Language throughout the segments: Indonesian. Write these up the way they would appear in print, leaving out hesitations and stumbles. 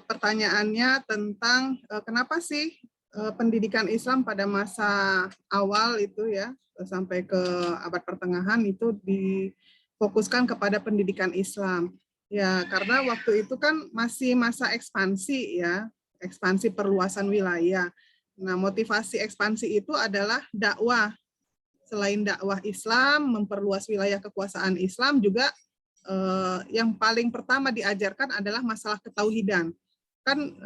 pertanyaannya tentang kenapa sih pendidikan Islam pada masa awal itu ya sampai ke abad pertengahan itu difokuskan kepada pendidikan Islam. Ya, karena waktu itu kan masih masa ekspansi ya, ekspansi perluasan wilayah. Nah, motivasi ekspansi itu adalah dakwah. Selain dakwah Islam, memperluas wilayah kekuasaan Islam juga yang paling pertama diajarkan adalah masalah ketauhidan. Kan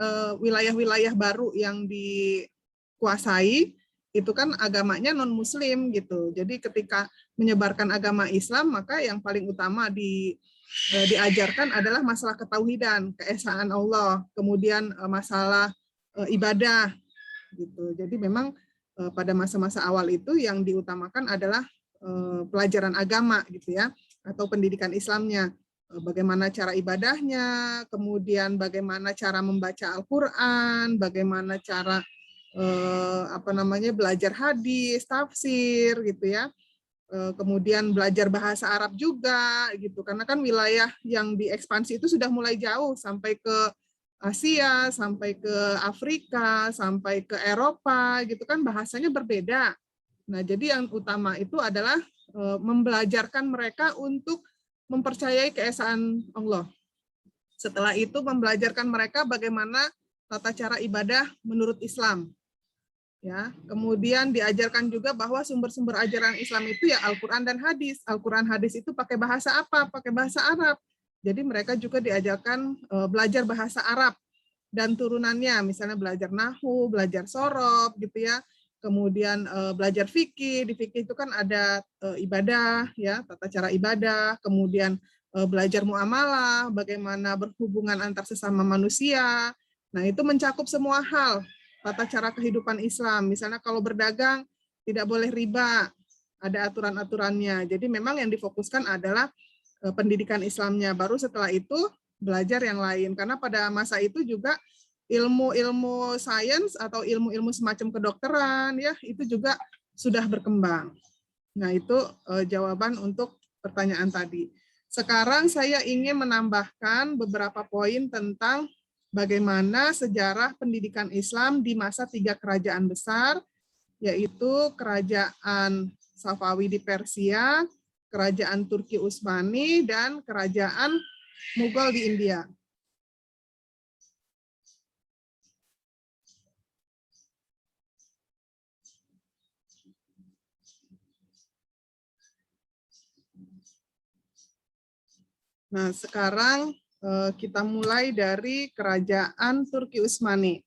wilayah-wilayah baru yang dikuasai itu kan agamanya non-muslim gitu. Jadi ketika menyebarkan agama Islam, maka yang paling utama diajarkan adalah masalah ketauhidan, keesaan Allah, kemudian masalah ibadah gitu. Jadi memang pada masa-masa awal itu yang diutamakan adalah pelajaran agama gitu ya, atau pendidikan Islamnya. Bagaimana cara ibadahnya, kemudian bagaimana cara membaca Al-Quran, bagaimana cara belajar hadis, tafsir gitu ya. Kemudian belajar bahasa Arab juga gitu, karena kan wilayah yang diekspansi itu sudah mulai jauh sampai ke Asia, sampai ke Afrika, sampai ke Eropa gitu kan, bahasanya berbeda. Nah, jadi yang utama itu adalah membelajarkan mereka untuk mempercayai keesaan Allah. Setelah itu membelajarkan mereka bagaimana tata cara ibadah menurut Islam. Ya, kemudian diajarkan juga bahwa sumber-sumber ajaran Islam itu ya Al-Quran dan hadis. Al-Quran hadis itu pakai bahasa apa? Pakai bahasa Arab. Jadi mereka juga diajarkan belajar bahasa Arab dan turunannya, misalnya belajar nahwu, belajar sorob gitu ya. Kemudian belajar fikih, di fikih itu kan ada ibadah ya, tata cara ibadah, kemudian belajar muamalah, bagaimana berhubungan antar sesama manusia. Nah, itu mencakup semua hal tata cara kehidupan Islam. Misalnya kalau berdagang tidak boleh riba, ada aturan-aturannya. Jadi memang yang difokuskan adalah pendidikan Islamnya. Baru setelah itu belajar yang lain. Karena pada masa itu juga ilmu-ilmu sains atau ilmu-ilmu semacam kedokteran ya itu juga sudah berkembang. Nah, itu jawaban untuk pertanyaan tadi. Sekarang saya ingin menambahkan beberapa poin tentang bagaimana sejarah pendidikan Islam di masa 3 kerajaan besar, yaitu Kerajaan Safawi di Persia, Kerajaan Turki Utsmani, dan Kerajaan Mughal di India. Nah, sekarang kita mulai dari Kerajaan Turki Utsmani.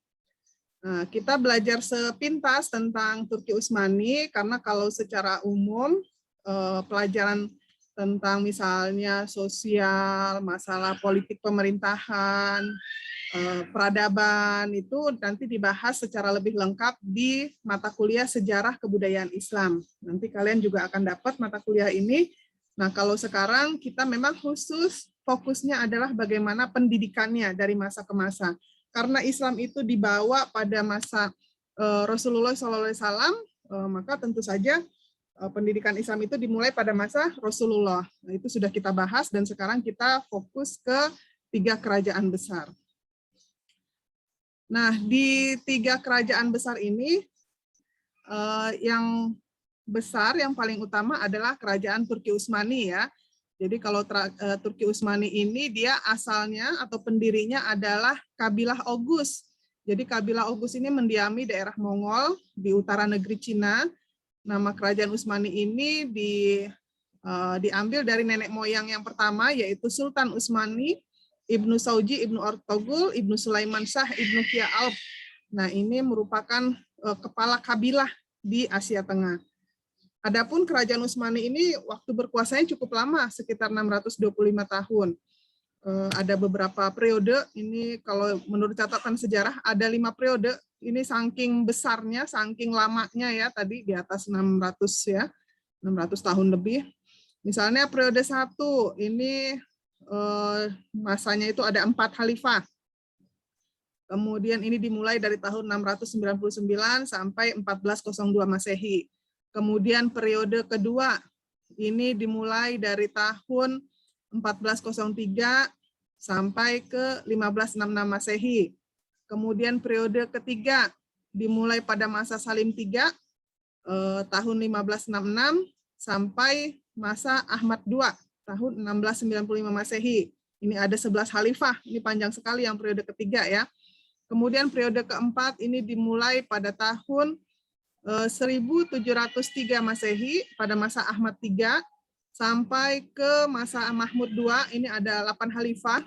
Nah, kita belajar sepintas tentang Turki Utsmani, karena kalau secara umum pelajaran tentang misalnya sosial, masalah politik pemerintahan, peradaban itu nanti dibahas secara lebih lengkap di mata kuliah Sejarah Kebudayaan Islam. Nanti kalian juga akan dapat mata kuliah ini. Nah, kalau sekarang kita memang khusus fokusnya adalah bagaimana pendidikannya dari masa ke masa. Karena Islam itu dibawa pada masa Rasulullah SAW, maka tentu saja pendidikan Islam itu dimulai pada masa Rasulullah. Nah, itu sudah kita bahas dan sekarang kita fokus ke 3 kerajaan besar. Nah, di 3 kerajaan besar ini, yang besar, yang paling utama adalah Kerajaan Turki Utsmani ya. Jadi kalau Turki Utsmani ini dia asalnya atau pendirinya adalah kabilah Oghuz. Jadi kabilah Oghuz ini mendiami daerah Mongol di utara negeri Cina. Nama Kerajaan Utsmani ini diambil dari nenek moyang yang pertama, yaitu Sultan Utsmani, Ibnu Sauji, Ibnu Ortogul, Ibnu Sulaiman Shah, Ibnu Kia Alp. Nah, ini merupakan kepala kabilah di Asia Tengah. Adapun Kerajaan Utsmani ini waktu berkuasanya cukup lama, sekitar 625 tahun. Ada beberapa periode, ini kalau menurut catatan sejarah ada 5 periode. Ini saking besarnya, saking lamanya ya, tadi di atas 600 ya, 600 tahun lebih. Misalnya periode 1, ini masanya itu ada 4 khalifah. Kemudian ini dimulai dari tahun 699 sampai 1402 Masehi. Kemudian periode kedua, ini dimulai dari tahun 1403 sampai ke 1566 Masehi. Kemudian periode ketiga dimulai pada masa Salim III tahun 1566 sampai masa Ahmad II tahun 1695 Masehi. Ini ada 11 khalifah, ini panjang sekali yang periode ketiga ya. Kemudian periode keempat ini dimulai pada tahun 1703 Masehi pada masa Ahmad III sampai ke masa Mahmud II, ini ada 8 khalifah,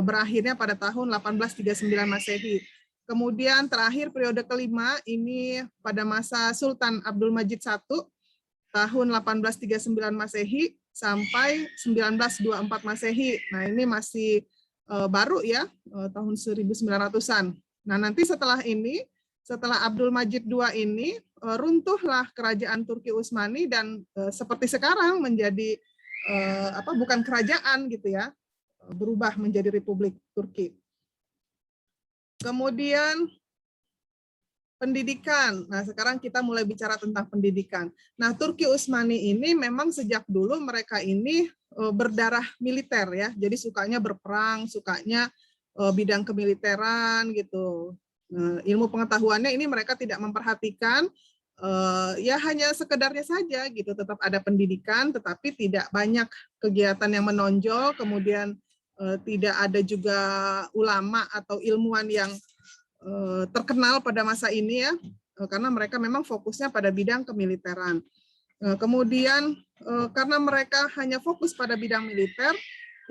berakhirnya pada tahun 1839 Masehi. Kemudian terakhir periode kelima ini pada masa Sultan Abdul Majid I tahun 1839 Masehi sampai 1924 Masehi. Nah, ini masih baru ya, tahun 1900-an. Nah, nanti setelah ini, setelah Abdul Majid II ini, runtuhlah kerajaan Turki Utsmani dan seperti sekarang menjadi bukan kerajaan gitu ya, berubah menjadi Republik Turki. Kemudian pendidikan. Nah, sekarang kita mulai bicara tentang pendidikan. Nah, Turki Utsmani ini memang sejak dulu mereka ini berdarah militer ya. Jadi sukanya berperang, sukanya bidang kemiliteran gitu. Nah, ilmu pengetahuannya ini mereka tidak memperhatikan, ya hanya sekedarnya saja gitu. Tetap ada pendidikan, tetapi tidak banyak kegiatan yang menonjol. Kemudian tidak ada juga ulama atau ilmuwan yang terkenal pada masa ini ya, karena mereka memang fokusnya pada bidang kemiliteran. Kemudian karena mereka hanya fokus pada bidang militer,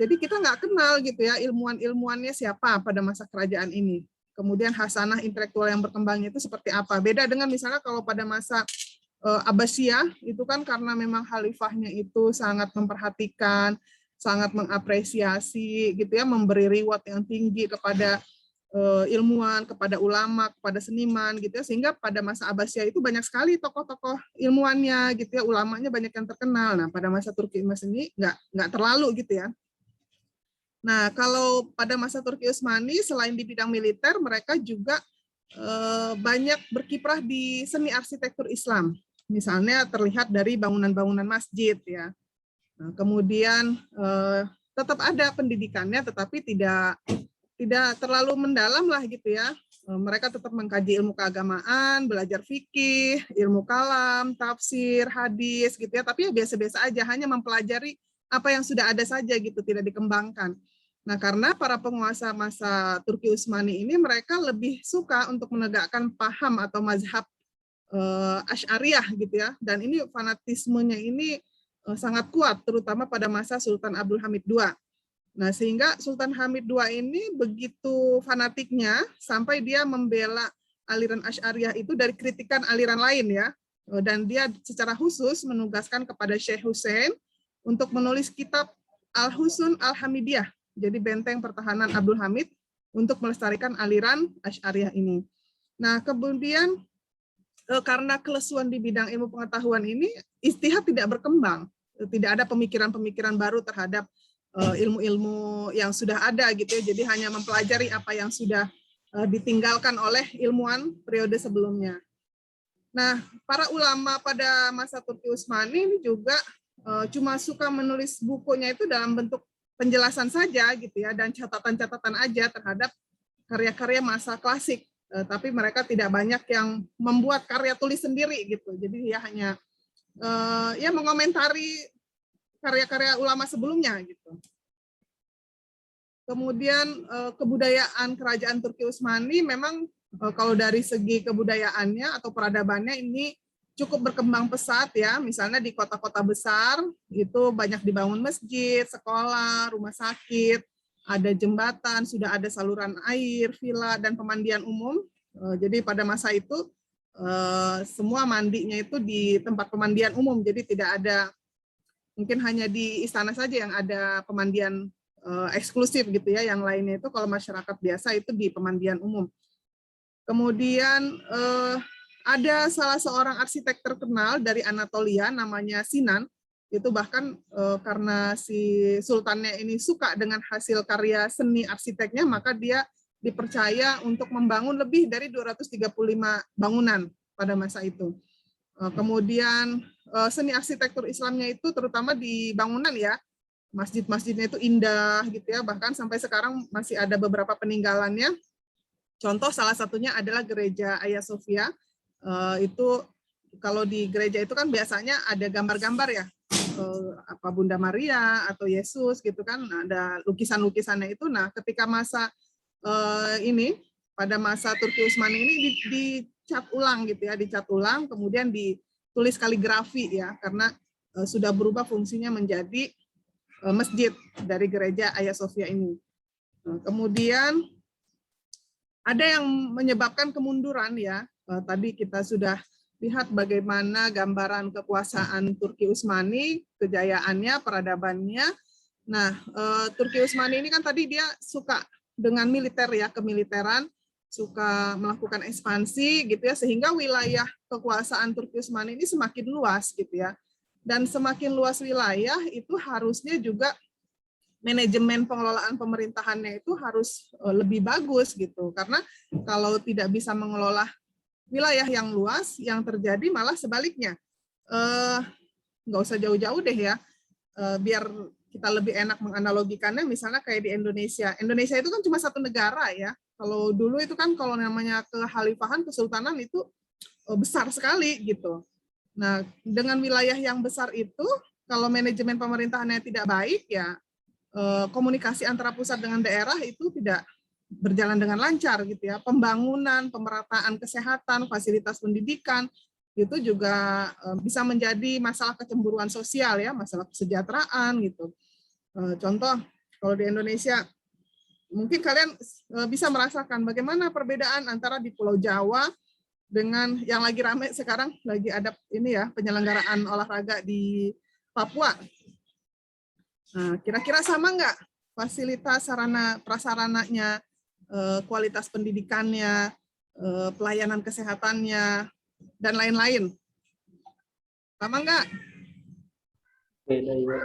jadi kita nggak kenal gitu ya ilmuwan-ilmuwannya siapa pada masa kerajaan ini. Kemudian hasanah intelektual yang berkembangnya itu seperti apa. Beda dengan misalnya kalau pada masa Abbasiyah, itu kan karena memang khalifahnya itu sangat memperhatikan, sangat mengapresiasi gitu ya, memberi reward yang tinggi kepada ilmuwan, kepada ulama, kepada seniman gitu ya, sehingga pada masa Abbasiyah itu banyak sekali tokoh-tokoh ilmuwannya gitu ya, ulamanya banyak yang terkenal. Nah, pada masa Turki Utsmani nggak terlalu gitu ya. Nah, kalau pada masa Turki Utsmani selain di bidang militer, mereka juga banyak berkiprah di seni arsitektur Islam. Misalnya terlihat dari bangunan-bangunan masjid ya. Nah, kemudian tetap ada pendidikannya, tetapi tidak terlalu mendalam lah gitu ya. Mereka tetap mengkaji ilmu keagamaan, belajar fikih, ilmu kalam, tafsir, hadis gitu ya. Tapi ya biasa-biasa aja, hanya mempelajari apa yang sudah ada saja gitu, tidak dikembangkan. Nah, karena para penguasa masa Turki Utsmani ini mereka lebih suka untuk menegakkan paham atau mazhab Asy'ariyah gitu ya. Dan ini fanatismenya ini sangat kuat, terutama pada masa Sultan Abdul Hamid II. Nah, sehingga Sultan Hamid II ini begitu fanatiknya sampai dia membela aliran Asy'ariyah itu dari kritikan aliran lain ya. Dan dia secara khusus menugaskan kepada Syekh Hussein untuk menulis kitab Al-Husun Al-Hamidiyah. Jadi benteng pertahanan Abdul Hamid untuk melestarikan aliran Asy'ariyah ini. Nah, kemudian karena kelesuan di bidang ilmu pengetahuan ini, ijtihad tidak berkembang. Tidak ada pemikiran-pemikiran baru terhadap ilmu-ilmu yang sudah ada gitu ya, jadi hanya mempelajari apa yang sudah ditinggalkan oleh ilmuwan periode sebelumnya. Nah, para ulama pada masa Turki Utsmani ini juga cuma suka menulis bukunya itu dalam bentuk penjelasan saja gitu ya, dan catatan-catatan aja terhadap karya-karya masa klasik, tapi mereka tidak banyak yang membuat karya tulis sendiri gitu. Jadi ya hanya ya mengomentari karya-karya ulama sebelumnya gitu. Kemudian kebudayaan kerajaan Turki Utsmani memang kalau dari segi kebudayaannya atau peradabannya ini cukup berkembang pesat ya. Misalnya di kota-kota besar itu banyak dibangun masjid, sekolah, rumah sakit, ada jembatan, sudah ada saluran air, villa dan pemandian umum. Jadi pada masa itu semua mandinya itu di tempat pemandian umum. Jadi tidak ada, mungkin hanya di istana saja yang ada pemandian eksklusif gitu ya, yang lainnya itu kalau masyarakat biasa itu di pemandian umum. Kemudian ada salah seorang arsitek terkenal dari Anatolia namanya Sinan, itu bahkan karena si sultannya ini suka dengan hasil karya seni arsiteknya, maka dia dipercaya untuk membangun lebih dari 235 bangunan pada masa itu. Kemudian seni arsitektur Islamnya itu terutama di bangunan ya, masjid-masjidnya itu indah gitu ya, bahkan sampai sekarang masih ada beberapa peninggalannya. Contoh salah satunya adalah gereja Hagia Sophia. Itu kalau di gereja itu kan biasanya ada gambar-gambar ya, apa Bunda Maria atau Yesus gitu kan, ada lukisan-lukisannya itu. Nah, ketika masa ini pada masa Turki Utsmani ini dicat ulang gitu ya, dicat ulang, kemudian ditulis kaligrafi ya, karena sudah berubah fungsinya menjadi masjid dari gereja Hagia Sophia ini. Nah, kemudian ada yang menyebabkan kemunduran ya. Tadi kita sudah lihat bagaimana gambaran kekuasaan Turki Utsmani, kejayaannya, peradabannya. Nah, Turki Utsmani ini kan tadi dia suka dengan militer ya, kemiliteran, suka melakukan ekspansi gitu ya, sehingga wilayah kekuasaan Turki Utsmani ini semakin luas gitu ya. Dan semakin luas wilayah itu harusnya juga manajemen pengelolaan pemerintahannya itu harus lebih bagus gitu, karena kalau tidak bisa mengelola wilayah yang luas, yang terjadi malah sebaliknya. Nggak usah jauh-jauh deh ya, biar kita lebih enak menganalogikannya, misalnya kayak di Indonesia. Indonesia itu kan cuma satu negara ya. Kalau dulu itu kan kalau namanya kekhalifahan, kesultanan itu besar sekali gitu. Nah, dengan wilayah yang besar itu, kalau manajemen pemerintahannya tidak baik ya, komunikasi antara pusat dengan daerah itu tidak berjalan dengan lancar gitu ya. Pembangunan, pemerataan kesehatan, fasilitas pendidikan itu juga bisa menjadi masalah kecemburuan sosial ya, masalah kesejahteraan gitu. Contoh kalau di Indonesia mungkin kalian bisa merasakan bagaimana perbedaan antara di Pulau Jawa dengan yang lagi ramai sekarang, lagi ada ini ya, penyelenggaraan olahraga di Papua. Nah, kira-kira sama nggak fasilitas sarana prasarananya, kualitas pendidikannya, pelayanan kesehatannya, dan lain-lain? Sama nggak? Beda ya.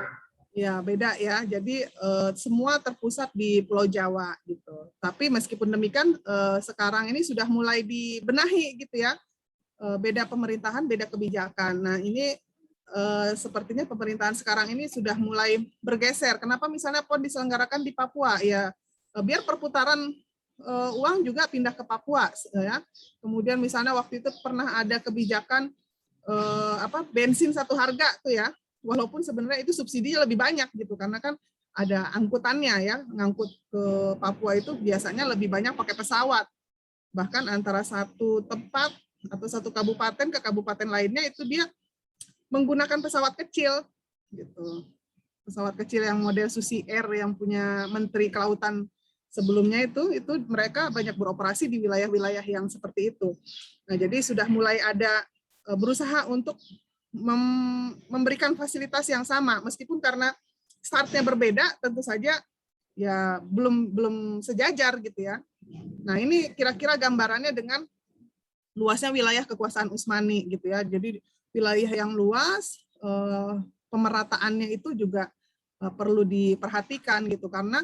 Ya, beda ya. Jadi semua terpusat di Pulau Jawa gitu. Tapi meskipun demikian, sekarang ini sudah mulai dibenahi gitu ya. Beda pemerintahan, beda kebijakan. Nah, ini sepertinya pemerintahan sekarang ini sudah mulai bergeser. Kenapa misalnya PON diselenggarakan di Papua? Ya, biar perputaran uang juga pindah ke Papua. Ya. Kemudian misalnya waktu itu pernah ada kebijakan bensin satu harga tuh ya. Walaupun sebenarnya itu subsidinya lebih banyak gitu, karena kan ada angkutannya ya, ngangkut ke Papua itu biasanya lebih banyak pakai pesawat. Bahkan antara satu tempat atau satu kabupaten ke kabupaten lainnya itu dia menggunakan pesawat kecil gitu. Pesawat kecil yang model Susi Air yang punya Menteri Kelautan sebelumnya itu mereka banyak beroperasi di wilayah-wilayah yang seperti itu. Nah, jadi sudah mulai ada berusaha untuk memberikan fasilitas yang sama, meskipun karena startnya berbeda, tentu saja ya belum sejajar gitu ya. Nah, ini kira-kira gambarannya dengan luasnya wilayah kekuasaan Utsmani gitu ya. Jadi wilayah yang luas, pemerataannya itu juga perlu diperhatikan gitu, karena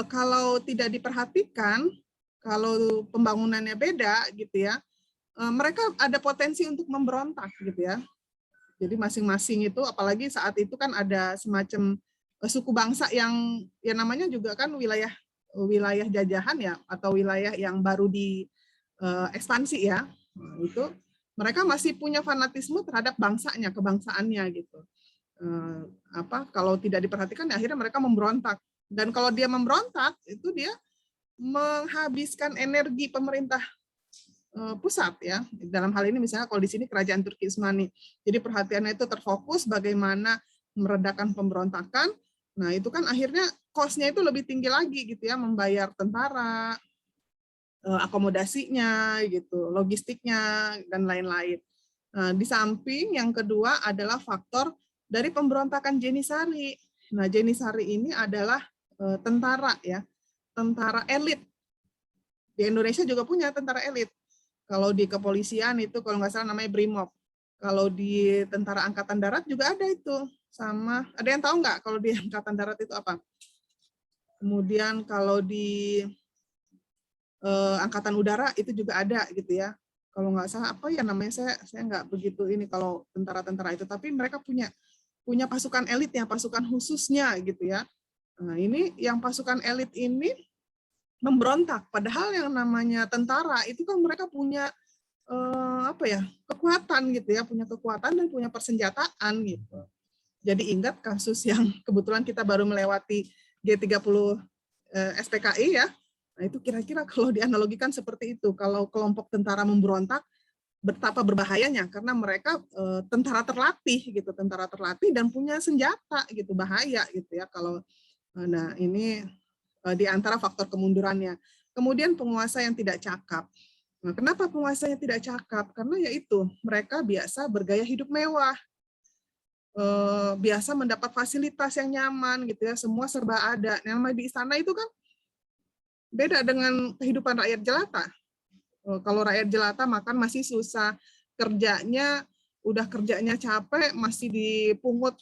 kalau tidak diperhatikan, kalau pembangunannya beda gitu ya, mereka ada potensi untuk memberontak gitu ya. Jadi masing-masing itu, apalagi saat itu kan ada semacam suku bangsa yang ya namanya juga kan wilayah jajahan ya, atau wilayah yang baru di ekspansi ya. Nah, itu mereka masih punya fanatisme terhadap bangsanya, kebangsaannya gitu. Kalau tidak diperhatikan ya akhirnya mereka memberontak. Dan kalau dia memberontak itu dia menghabiskan energi pemerintah pusat ya. Dalam hal ini misalnya kalau di sini kerajaan Turki Utsmani. Jadi perhatiannya itu terfokus bagaimana meredakan pemberontakan. Nah, itu kan akhirnya cost-nya itu lebih tinggi lagi gitu ya, membayar tentara, akomodasinya gitu, logistiknya dan lain-lain. Nah, di samping yang kedua adalah faktor dari pemberontakan Jenisari. Nah, Jenisari ini adalah tentara ya, tentara elit. Di Indonesia juga punya tentara elit. Kalau di kepolisian itu kalau nggak salah namanya Brimob. Kalau di tentara angkatan darat juga ada itu. Sama, ada yang tahu nggak kalau di angkatan darat itu apa? Kemudian kalau di angkatan udara itu juga ada gitu ya. Kalau nggak salah apa ya namanya, saya nggak begitu ini kalau tentara-tentara itu, tapi mereka punya punya pasukan elitnya, pasukan khususnya gitu ya. Nah, ini yang pasukan elit ini memberontak, padahal yang namanya tentara itu kan mereka punya kekuatan gitu ya, punya kekuatan dan punya persenjataan gitu. Jadi ingat kasus yang kebetulan kita baru melewati G30 SPKI ya. Nah, itu kira-kira kalau dianalogikan seperti itu. Kalau kelompok tentara memberontak, betapa berbahayanya karena mereka tentara terlatih gitu, tentara terlatih dan punya senjata gitu, bahaya gitu ya kalau nah ini di antara faktor kemundurannya. Kemudian penguasa yang tidak cakap. Nah, kenapa penguasanya tidak cakap? Karena yaitu mereka biasa bergaya hidup mewah, biasa mendapat fasilitas yang nyaman gitu ya, semua serba ada. Yang namanya di istana itu kan beda dengan kehidupan rakyat jelata. Kalau rakyat jelata makan masih susah, udah kerjanya capek masih dipungut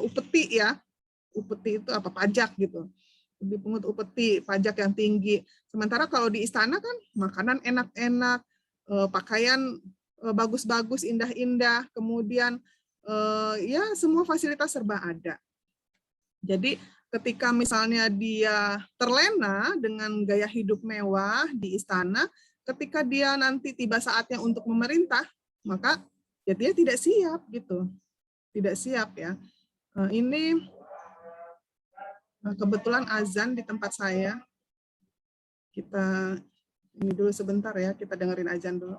upeti ya. Upeti itu apa, pajak gitu. Dipungut upeti, pajak yang tinggi. Sementara kalau di istana kan makanan enak-enak, pakaian bagus-bagus, indah-indah, kemudian ya semua fasilitas serba ada. Jadi ketika misalnya dia terlena dengan gaya hidup mewah di istana, ketika dia nanti tiba saatnya untuk memerintah, maka ya dia tidak siap gitu. Tidak siap ya. Ini kebetulan azan di tempat saya. Kita ini dulu sebentar ya, kita dengerin azan dulu.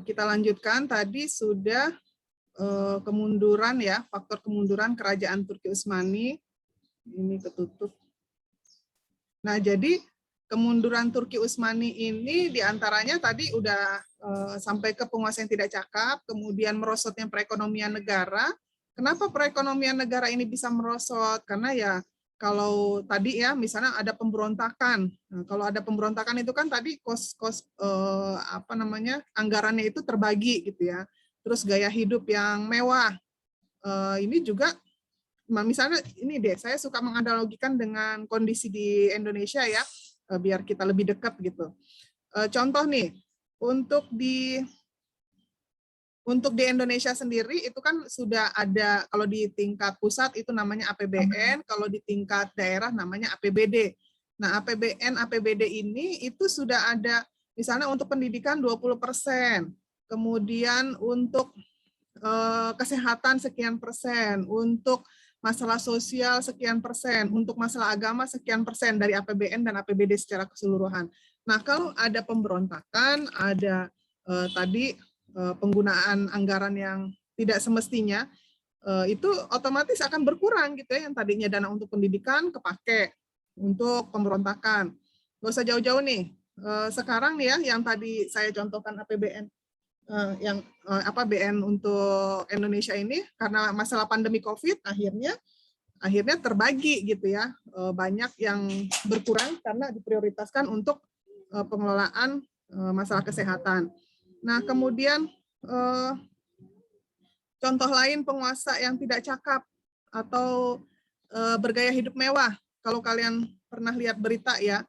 Kita lanjutkan, tadi sudah kemunduran ya, faktor kemunduran kerajaan Turki Utsmani. Ini ketutup. Nah, jadi kemunduran Turki Utsmani ini diantaranya tadi udah sampai ke penguasa yang tidak cakap, kemudian merosotnya perekonomian negara. Kenapa perekonomian negara ini bisa merosot? Karena ya kalau tadi ya misalnya ada pemberontakan. Nah, kalau ada pemberontakan itu kan tadi anggarannya itu terbagi gitu ya. Terus gaya hidup yang mewah. Ini juga misalnya ini deh, saya suka menganalogikan dengan kondisi di Indonesia ya, biar kita lebih dekat gitu. Contoh nih, untuk di Indonesia sendiri itu kan sudah ada, kalau di tingkat pusat itu namanya APBN, kalau di tingkat daerah namanya APBD. Nah, APBN, APBD ini itu sudah ada, misalnya untuk pendidikan 20%, kemudian untuk kesehatan sekian persen, untuk masalah sosial sekian persen, untuk masalah agama sekian persen dari APBN dan APBD secara keseluruhan. Nah, kalau ada pemberontakan, ada tadi penggunaan anggaran yang tidak semestinya, itu otomatis akan berkurang gitu ya, yang tadinya dana untuk pendidikan kepake untuk pemberontakan. Nggak usah jauh-jauh nih, sekarang nih ya yang tadi saya contohkan APBN, yang BN untuk Indonesia ini karena masalah pandemi COVID akhirnya terbagi gitu ya, banyak yang berkurang karena diprioritaskan untuk pengelolaan masalah kesehatan. Nah, kemudian contoh lain penguasa yang tidak cakap atau bergaya hidup mewah. Kalau kalian pernah lihat berita ya,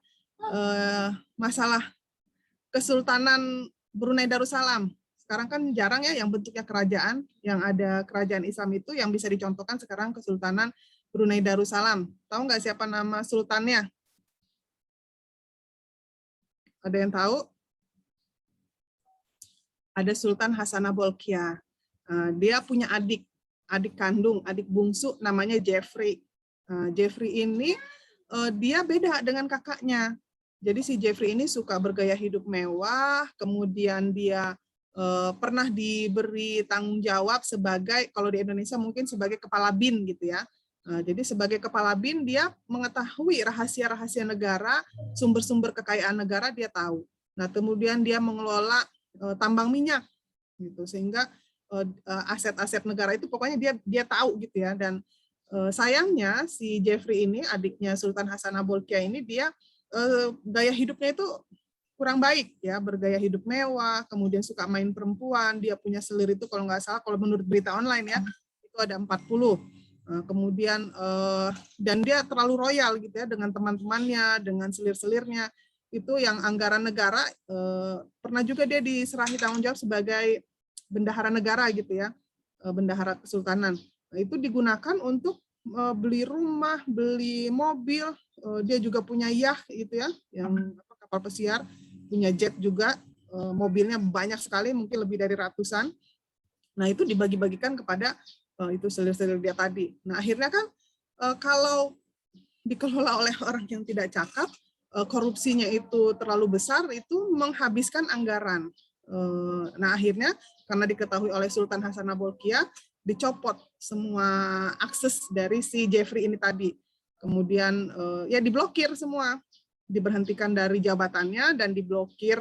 masalah Kesultanan Brunei Darussalam. Sekarang kan jarang ya yang bentuknya kerajaan, yang ada kerajaan Islam itu yang bisa dicontohkan sekarang Kesultanan Brunei Darussalam. Tahu nggak siapa nama sultannya? Ada yang tahu? Ada Sultan Hasanah Bolkiah. Dia punya adik kandung, adik bungsu namanya Jeffrey. Jeffrey ini dia beda dengan kakaknya. Jadi si Jeffrey ini suka bergaya hidup mewah, kemudian dia pernah diberi tanggung jawab sebagai, kalau di Indonesia mungkin sebagai kepala BIN gitu ya. Jadi sebagai kepala BIN dia mengetahui rahasia-rahasia negara, sumber-sumber kekayaan negara dia tahu. Nah, kemudian dia mengelola tambang minyak gitu, sehingga aset-aset negara itu pokoknya dia tahu gitu ya. Dan sayangnya si Jeffrey ini, adiknya Sultan Hasanah Bolkiah ini, dia gaya hidupnya itu kurang baik ya, bergaya hidup mewah, kemudian suka main perempuan, dia punya selir itu kalau nggak salah, kalau menurut berita online ya, itu ada 40. Kemudian dan dia terlalu royal gitu ya dengan teman-temannya, dengan selir-selirnya. Itu yang anggaran negara, pernah juga dia diserahi tanggung jawab sebagai bendahara negara gitu ya, bendahara kesultanan. Nah, itu digunakan untuk beli rumah, beli mobil, dia juga punya yacht gitu ya, yang kapal pesiar, punya jet juga, mobilnya banyak sekali, mungkin lebih dari ratusan. Nah, itu dibagi-bagikan kepada itu selir-selir dia tadi. Nah, akhirnya kan kalau dikelola oleh orang yang tidak cakap, korupsinya itu terlalu besar, itu menghabiskan anggaran. Nah, akhirnya karena diketahui oleh Sultan Hasanah-Bolkiah, dicopot semua akses dari si Jeffrey ini tadi. Kemudian ya diblokir semua, diberhentikan dari jabatannya dan diblokir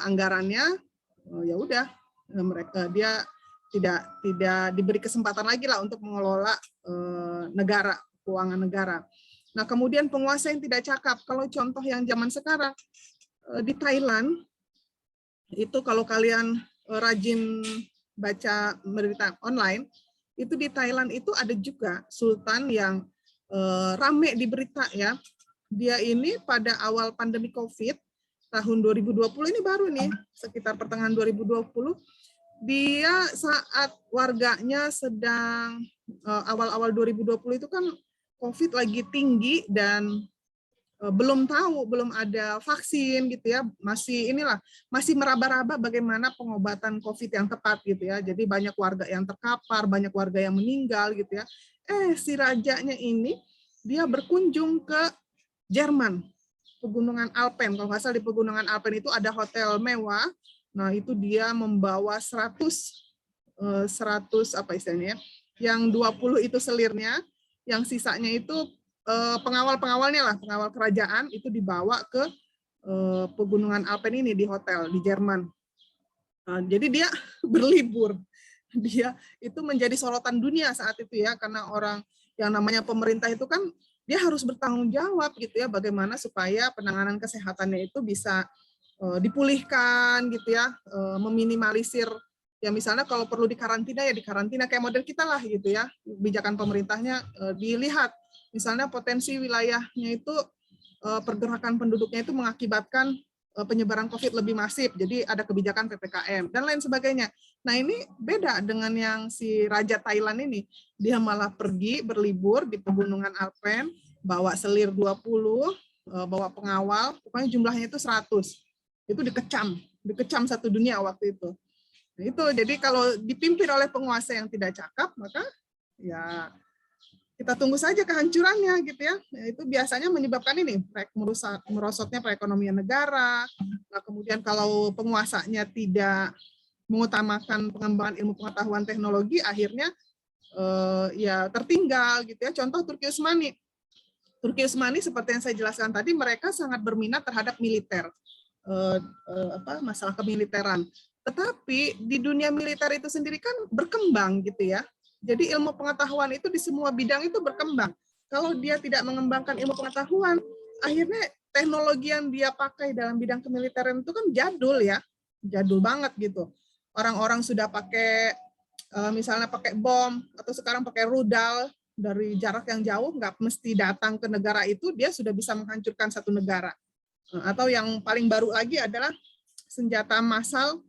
anggarannya. Ya udah, dia tidak diberi kesempatan lagi lah untuk mengelola negara, keuangan negara. Nah, kemudian penguasa yang tidak cakap. Kalau contoh yang zaman sekarang di Thailand itu, kalau kalian rajin baca berita online, itu di Thailand itu ada juga sultan yang rame di berita ya. Dia ini pada awal pandemi COVID tahun 2020, ini baru nih, sekitar pertengahan 2020, dia saat warganya sedang awal-awal 2020 itu kan COVID lagi tinggi dan belum ada vaksin gitu ya, masih meraba-raba bagaimana pengobatan COVID yang tepat gitu ya. Jadi banyak warga yang terkapar, banyak warga yang meninggal gitu ya. Si rajanya ini dia berkunjung ke Jerman, Pegunungan Alpen. Kalau nggak salah di Pegunungan Alpen itu ada hotel mewah. Nah, itu dia membawa 100 apa istilahnya, yang 20 itu selirnya, yang sisanya itu pengawal-pengawalnya lah, pengawal kerajaan itu dibawa ke Pegunungan Alpen ini di hotel di Jerman. Jadi dia berlibur. Dia itu menjadi sorotan dunia saat itu ya, karena orang yang namanya pemerintah itu kan dia harus bertanggung jawab gitu ya, bagaimana supaya penanganan kesehatannya itu bisa dipulihkan gitu ya, meminimalisir ya, misalnya kalau perlu dikarantina ya dikarantina kayak model kita lah gitu ya, kebijakan pemerintahnya dilihat, misalnya potensi wilayahnya itu pergerakan penduduknya itu mengakibatkan penyebaran COVID lebih masif, jadi ada kebijakan PPKM dan lain sebagainya. Nah, ini beda dengan yang si Raja Thailand ini, dia malah pergi berlibur di Pegunungan Alpen, bawa selir 20, bawa pengawal, pokoknya jumlahnya itu 100. Itu dikecam satu dunia waktu itu. Nah, itu jadi kalau dipimpin oleh penguasa yang tidak cakap, maka ya kita tunggu saja kehancurannya gitu ya. Nah, itu biasanya menyebabkan ini merosotnya perekonomian negara. Nah, kemudian kalau penguasanya tidak mengutamakan pengembangan ilmu pengetahuan teknologi, akhirnya ya tertinggal gitu ya. Contoh Turki Utsmani. Turki Utsmani seperti yang saya jelaskan tadi, mereka sangat berminat terhadap militer, masalah kemiliteran. Tetapi di dunia militer itu sendiri kan berkembang gitu ya. Jadi ilmu pengetahuan itu di semua bidang itu berkembang. Kalau dia tidak mengembangkan ilmu pengetahuan, akhirnya teknologi yang dia pakai dalam bidang kemiliteran itu kan jadul ya, jadul banget gitu. Orang-orang sudah pakai misalnya pakai bom atau sekarang pakai rudal dari jarak yang jauh, nggak mesti datang ke negara itu, dia sudah bisa menghancurkan satu negara. Atau yang paling baru lagi adalah senjata massal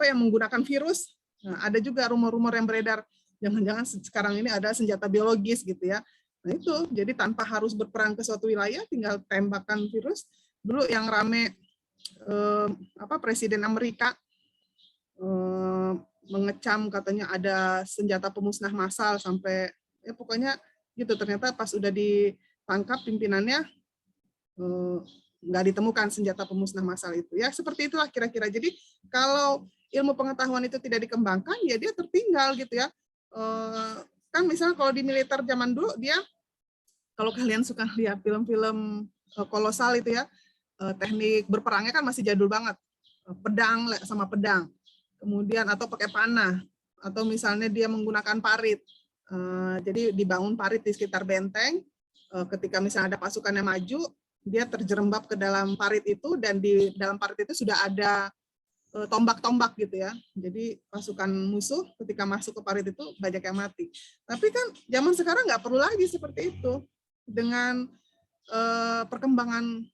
yang menggunakan virus. Nah, ada juga rumor-rumor yang beredar, jangan-jangan sekarang ini ada senjata biologis gitu ya. Nah, itu jadi tanpa harus berperang ke suatu wilayah, tinggal tembakan virus. Dulu yang rame Presiden Amerika mengecam katanya ada senjata pemusnah massal, sampai ya pokoknya gitu, ternyata pas udah ditangkap pimpinannya nggak ditemukan senjata pemusnah massal itu ya. Seperti itulah kira-kira. Jadi kalau ilmu pengetahuan itu tidak dikembangkan, ya dia tertinggal gitu ya. Kan misalnya kalau di militer zaman dulu, dia kalau kalian suka lihat film-film kolosal itu ya, teknik berperangnya kan masih jadul banget, pedang sama pedang, kemudian atau pakai panah, atau misalnya dia menggunakan parit. Jadi dibangun parit di sekitar benteng, ketika misalnya ada pasukan yang maju, dia terjerembab ke dalam parit itu, dan di dalam parit itu sudah ada tombak-tombak gitu ya. Jadi pasukan musuh ketika masuk ke parit itu banyak yang mati. Tapi kan zaman sekarang nggak perlu lagi seperti itu. Dengan perkembangan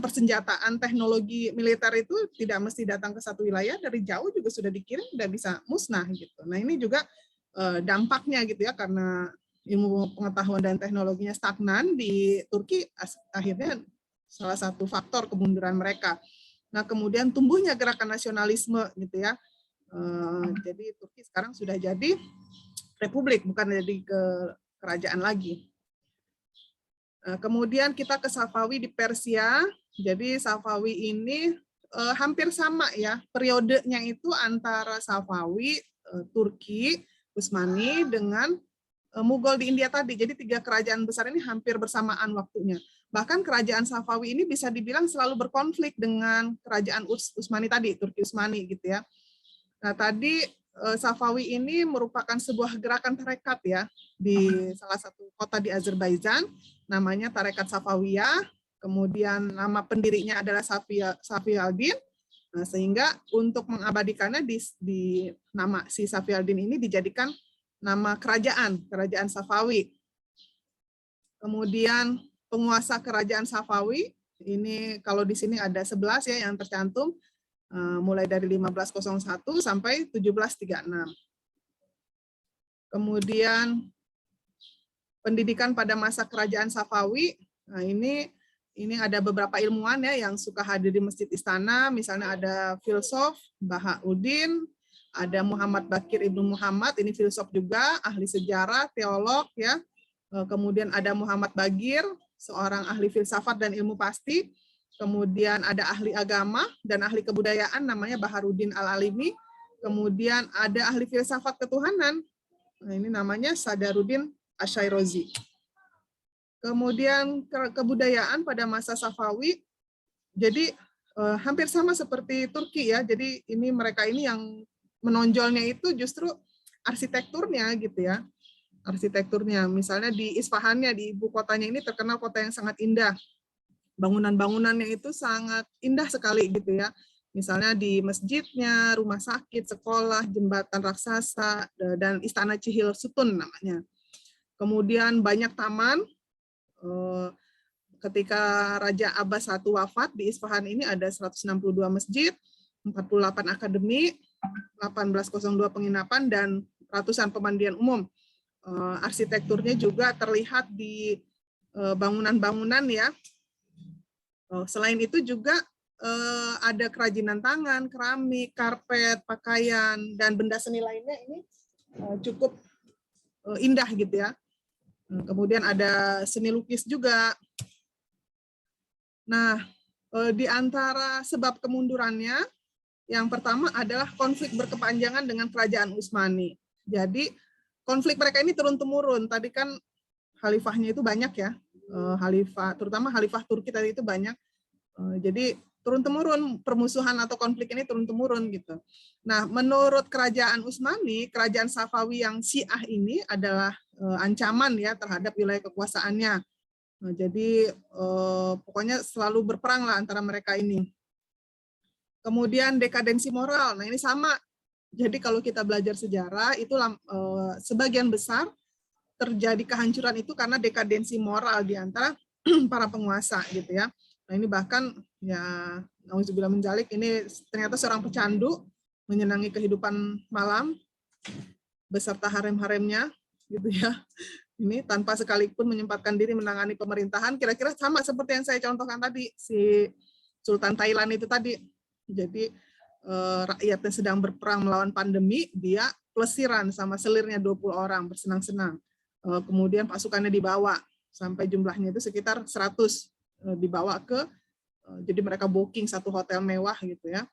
persenjataan teknologi militer itu tidak mesti datang ke satu wilayah, dari jauh juga sudah dikirim, sudah bisa musnah gitu. Nah ini juga dampaknya gitu ya, karena ilmu pengetahuan dan teknologinya stagnan di Turki, akhirnya salah satu faktor kemunduran mereka. Nah kemudian tumbuhnya gerakan nasionalisme gitu ya. Jadi Turki sekarang sudah jadi republik, bukan jadi kerajaan lagi. Kemudian kita ke Safawi di Persia. Jadi Safawi ini hampir sama ya, periodenya itu antara Safawi, Turki, Utsmani dengan Mughal di India tadi. Jadi 3 kerajaan besar ini hampir bersamaan waktunya. Bahkan kerajaan Safawi ini bisa dibilang selalu berkonflik dengan kerajaan Utsmani tadi, Turki Utsmani gitu ya. Nah tadi Safawi ini merupakan sebuah gerakan tarekat ya, di salah satu kota di Azerbaijan, namanya Tarekat Safawiyah. Kemudian nama pendirinya adalah Safi al-Din. Nah, sehingga untuk mengabadikannya di nama si Safi al-Din ini dijadikan nama kerajaan Safawi. Kemudian penguasa kerajaan Safawi ini kalau di sini ada 11 ya yang tercantum, mulai dari 1501 sampai 1736. Kemudian pendidikan pada masa kerajaan Safawi. Nah, ini ada beberapa ilmuwan ya yang suka hadir di Masjid Istana, misalnya ada filsuf Bahauddin, ada Muhammad Bakir Ibnu Muhammad, ini filsuf juga, ahli sejarah, teolog ya. Kemudian ada Muhammad Bagir, seorang ahli filsafat dan ilmu pasti. Kemudian ada ahli agama dan ahli kebudayaan namanya Baharuddin Al-Alimi. Kemudian ada ahli filsafat ketuhanan. Nah, ini namanya Sadaruddin Asyairozi. Kemudian kebudayaan pada masa Safawi, jadi hampir sama seperti Turki ya. Jadi ini mereka ini yang menonjolnya itu justru arsitekturnya gitu ya. Arsitekturnya, misalnya di Isfahannya, di ibu kotanya ini terkenal kota yang sangat indah. Bangunan-bangunannya itu sangat indah sekali gitu ya. Misalnya di masjidnya, rumah sakit, sekolah, jembatan raksasa, dan istana Cihil Sutun namanya. Kemudian banyak taman. Ketika Raja Abbas I wafat, di Isfahan ini ada 162 masjid, 48 akademi, 1802 penginapan, dan ratusan pemandian umum. Arsitekturnya juga terlihat di bangunan-bangunan ya. Selain itu juga ada kerajinan tangan, keramik, karpet, pakaian, dan benda seni lainnya ini cukup indah gitu ya. Kemudian ada seni lukis juga. Nah, di antara sebab kemundurannya, yang pertama adalah konflik berkepanjangan dengan kerajaan Utsmani. Jadi konflik mereka ini turun-temurun. Tadi kan khalifahnya itu banyak ya, terutama khalifah Turki tadi itu banyak. Jadi turun-temurun permusuhan atau konflik ini turun-temurun gitu. Nah, menurut kerajaan Utsmani, kerajaan Safawi yang Syiah ini adalah ancaman ya terhadap wilayah kekuasaannya. Nah, jadi pokoknya selalu berperang lah antara mereka ini. Kemudian dekadensi moral. Nah, ini sama. Jadi kalau kita belajar sejarah itu sebagian besar terjadi kehancuran itu karena dekadensi moral di antara para penguasa gitu ya. Nah, ini bahkan ya nauzubillah min dzalik, ini ternyata seorang pecandu menyenangi kehidupan malam beserta harem-haremnya gitu ya. Ini tanpa sekalipun menyempatkan diri menangani pemerintahan, kira-kira sama seperti yang saya contohkan tadi si Sultan Thailand itu tadi. Jadi rakyatnya sedang berperang melawan pandemi, dia plesiran sama selirnya 20 orang bersenang-senang. Kemudian pasukannya dibawa sampai jumlahnya itu sekitar 100 dibawa ke, jadi mereka booking satu hotel mewah gitu ya.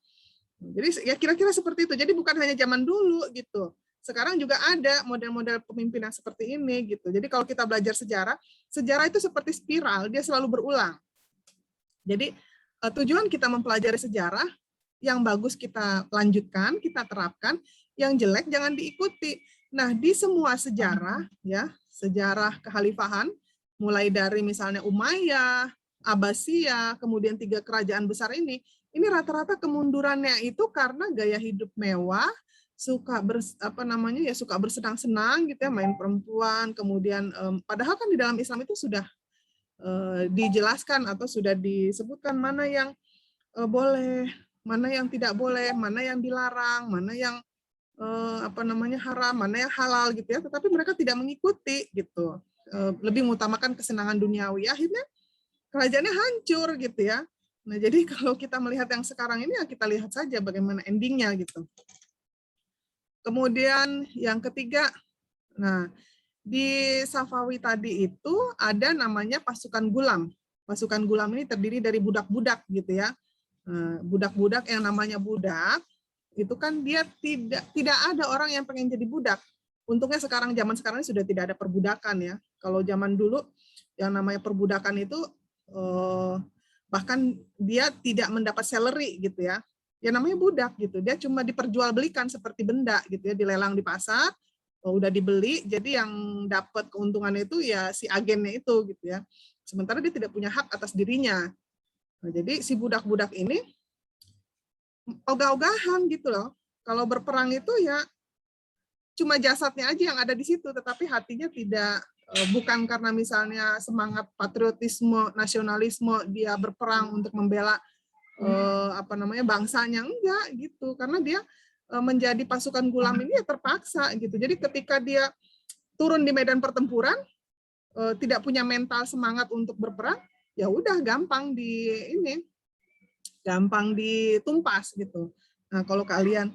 Jadi ya kira-kira seperti itu. Jadi bukan hanya zaman dulu gitu. Sekarang juga ada model-model pemimpin yang seperti ini gitu. Jadi kalau kita belajar sejarah, sejarah itu seperti spiral, dia selalu berulang. Jadi tujuan kita mempelajari sejarah, yang bagus kita lanjutkan, kita terapkan, yang jelek jangan diikuti. Nah, di semua sejarah ya, sejarah kekhalifahan mulai dari misalnya Umayyah, Abbasiyah, kemudian 3 kerajaan besar ini rata-rata kemundurannya itu karena gaya hidup mewah, suka suka bersenang-senang gitu ya, main perempuan, kemudian padahal kan di dalam Islam itu sudah dijelaskan atau sudah disebutkan mana yang boleh, mana yang tidak boleh, mana yang dilarang, mana yang haram, mana yang halal gitu ya. Tetapi mereka tidak mengikuti gitu. Lebih mengutamakan kesenangan duniawi. Akhirnya kerajaannya hancur gitu ya. Nah, jadi kalau kita melihat yang sekarang ini ya kita lihat saja bagaimana endingnya gitu. Kemudian yang ketiga, nah di Safawi tadi itu ada namanya pasukan gulam. Pasukan gulam ini terdiri dari budak-budak gitu ya. Budak-budak yang namanya budak itu kan dia tidak ada orang yang pengen jadi budak. Untungnya sekarang zaman sekarang ini sudah tidak ada perbudakan ya. Kalau zaman dulu yang namanya perbudakan itu bahkan dia tidak mendapat salary gitu ya. Ya namanya budak gitu. Dia cuma diperjualbelikan seperti benda gitu ya, dilelang di pasar. Udah dibeli, jadi yang dapat keuntungan itu ya si agennya itu gitu ya. Sementara dia tidak punya hak atas dirinya. Nah, jadi si budak-budak ini ogah-ogahan gitu loh. Kalau berperang itu ya cuma jasadnya aja yang ada di situ, tetapi hatinya tidak, bukan karena misalnya semangat patriotisme, nasionalisme dia berperang untuk membela bangsanya, enggak gitu, karena dia menjadi pasukan gulam ini ya terpaksa gitu. Jadi ketika dia turun di medan pertempuran, tidak punya mental semangat untuk berperang, ya udah gampang ditumpas gitu. Nah, kalau kalian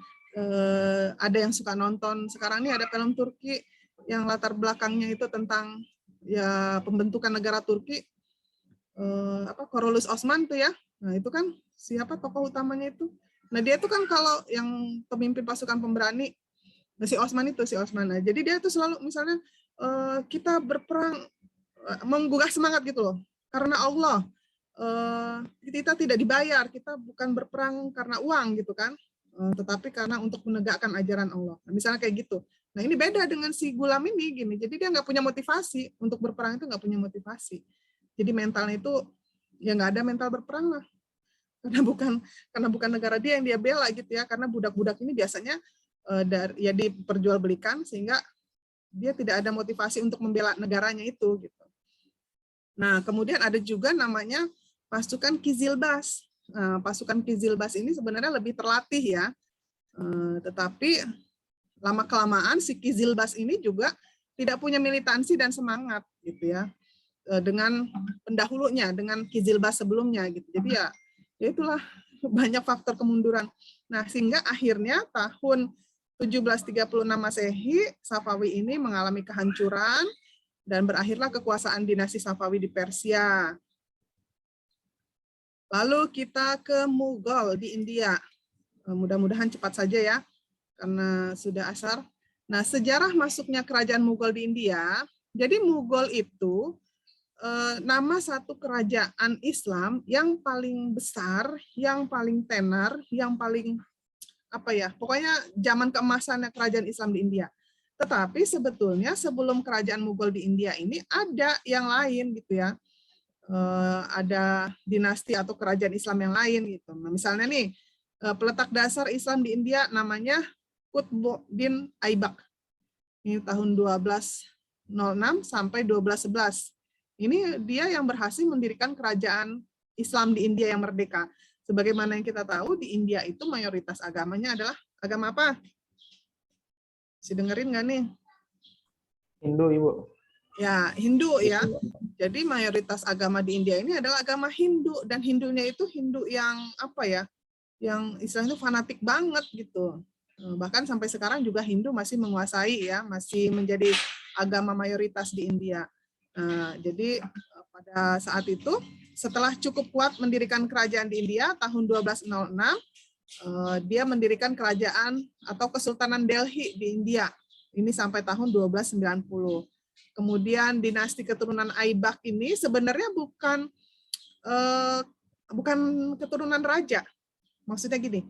ada yang suka nonton sekarang ini ada film Turki yang latar belakangnya itu tentang ya pembentukan negara Turki, Korolus Osman tuh ya. Nah, itu kan siapa tokoh utamanya itu? Nah, dia itu kan kalau yang pemimpin pasukan pemberani, si Osman. Nah, jadi dia itu selalu misalnya kita berperang menggugah semangat gitu loh. Karena Allah, kita tidak dibayar, kita bukan berperang karena uang gitu kan, tetapi karena untuk menegakkan ajaran Allah. Nah, misalnya kayak gitu. Nah, ini beda dengan si gulam ini gini. Jadi dia nggak punya motivasi untuk berperang, itu nggak punya motivasi. Jadi mentalnya itu ya nggak ada mental berperang lah. Karena bukan negara dia yang dia bela gitu ya. Karena budak-budak ini biasanya ya diperjualbelikan sehingga dia tidak ada motivasi untuk membela negaranya itu gitu. Nah, kemudian ada juga namanya pasukan Kizilbas. Nah, pasukan Kizilbas ini sebenarnya lebih terlatih ya. Tetapi lama-kelamaan si Kizilbas ini juga tidak punya militansi dan semangat gitu ya. Dengan pendahulunya, dengan Kizilbas sebelumnya gitu. Jadi ya itulah banyak faktor kemunduran. Nah, sehingga akhirnya tahun 1736 Masehi, Safawi ini mengalami kehancuran dan berakhirlah kekuasaan dinasti Safawi di Persia. Lalu kita ke Mughal di India. Mudah-mudahan cepat saja ya, karena sudah asar. Nah, sejarah masuknya kerajaan Mughal di India. Jadi Mughal itu nama satu kerajaan Islam yang paling besar, yang paling tenar, yang paling pokoknya zaman keemasannya kerajaan Islam di India. Tetapi sebetulnya sebelum kerajaan Mughal di India ini ada yang lain gitu ya. Ada dinasti atau kerajaan Islam yang lain gitu. Nah, misalnya nih peletak dasar Islam di India namanya Qutbuddin Aibak. Ini tahun 1206 sampai 1211. Ini dia yang berhasil mendirikan kerajaan Islam di India yang merdeka. Sebagaimana yang kita tahu, di India itu mayoritas agamanya adalah agama apa? Si dengerin nggak nih? Hindu, Ibu. Ya, Hindu ya. Jadi mayoritas agama di India ini adalah agama Hindu. Dan Hindunya itu Hindu yang yang istilahnya fanatik banget gitu. Bahkan sampai sekarang juga Hindu masih menguasai ya, masih menjadi agama mayoritas di India. Jadi pada saat itu setelah cukup kuat mendirikan kerajaan di India tahun 1206, dia mendirikan kerajaan atau Kesultanan Delhi di India. Ini sampai tahun 1290. Kemudian dinasti keturunan Aibak ini sebenarnya bukan keturunan raja. Maksudnya gini,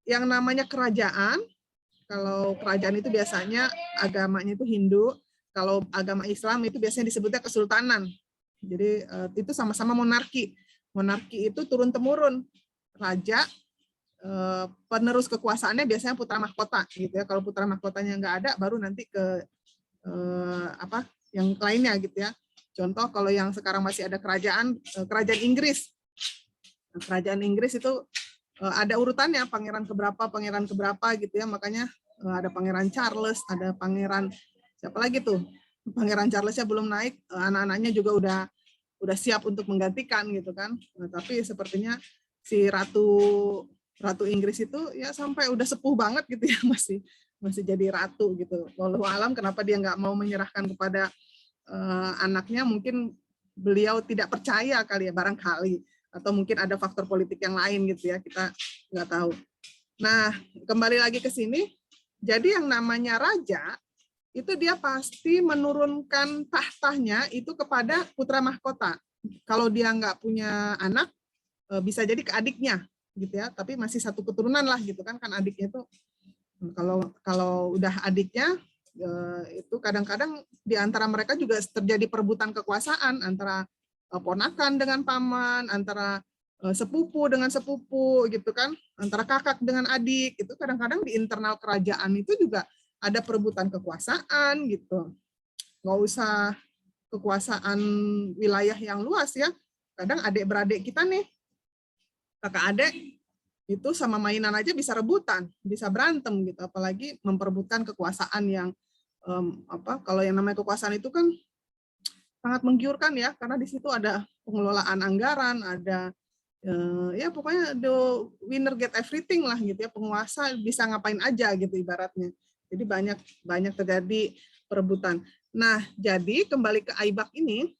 yang namanya kerajaan, kalau kerajaan itu biasanya agamanya itu Hindu, Kalau agama Islam itu biasanya disebutnya kesultanan. Jadi itu sama-sama monarki. Monarki itu turun temurun. Raja penerus kekuasaannya biasanya putra mahkota gitu ya. Kalau putra mahkotanya nggak ada, baru nanti ke yang lainnya gitu ya. Contoh kalau yang sekarang masih ada kerajaan Inggris. Nah, kerajaan Inggris itu ada urutannya pangeran keberapa gitu ya. Makanya ada Pangeran Charles, ada Pangeran siapa lagi tuh? Pangeran Charlesnya belum naik, anak-anaknya juga udah siap untuk menggantikan gitu kan. Nah, tapi sepertinya si Ratu Inggris itu ya sampai udah sepuh banget gitu ya, masih jadi ratu gitu. Wallahu alam kenapa dia nggak mau menyerahkan kepada anaknya, mungkin beliau tidak percaya kali ya, barangkali, atau mungkin ada faktor politik yang lain gitu ya, kita nggak tahu. Nah, kembali lagi ke sini, jadi yang namanya raja itu dia pasti menurunkan tahtanya itu kepada putra mahkota. Kalau dia nggak punya anak, bisa jadi ke adiknya gitu ya, tapi masih satu keturunan lah gitu kan adiknya itu. Kalau udah adiknya, itu kadang-kadang di antara mereka juga terjadi perebutan kekuasaan antara ponakan dengan paman, antara sepupu dengan sepupu gitu kan, antara kakak dengan adik. Itu kadang-kadang di internal kerajaan itu juga ada perebutan kekuasaan gitu. Nggak usah kekuasaan wilayah yang luas ya. Kadang adik-beradik kita nih, kakak adik, itu sama mainan aja bisa rebutan, bisa berantem gitu. Apalagi memperebutkan kekuasaan yang kalau yang namanya kekuasaan itu kan sangat menggiurkan ya, karena di situ ada pengelolaan anggaran, ada ya pokoknya the winner get everything lah gitu ya, penguasa bisa ngapain aja gitu ibaratnya. Jadi banyak terjadi perebutan. Nah, jadi kembali ke Aibak ini,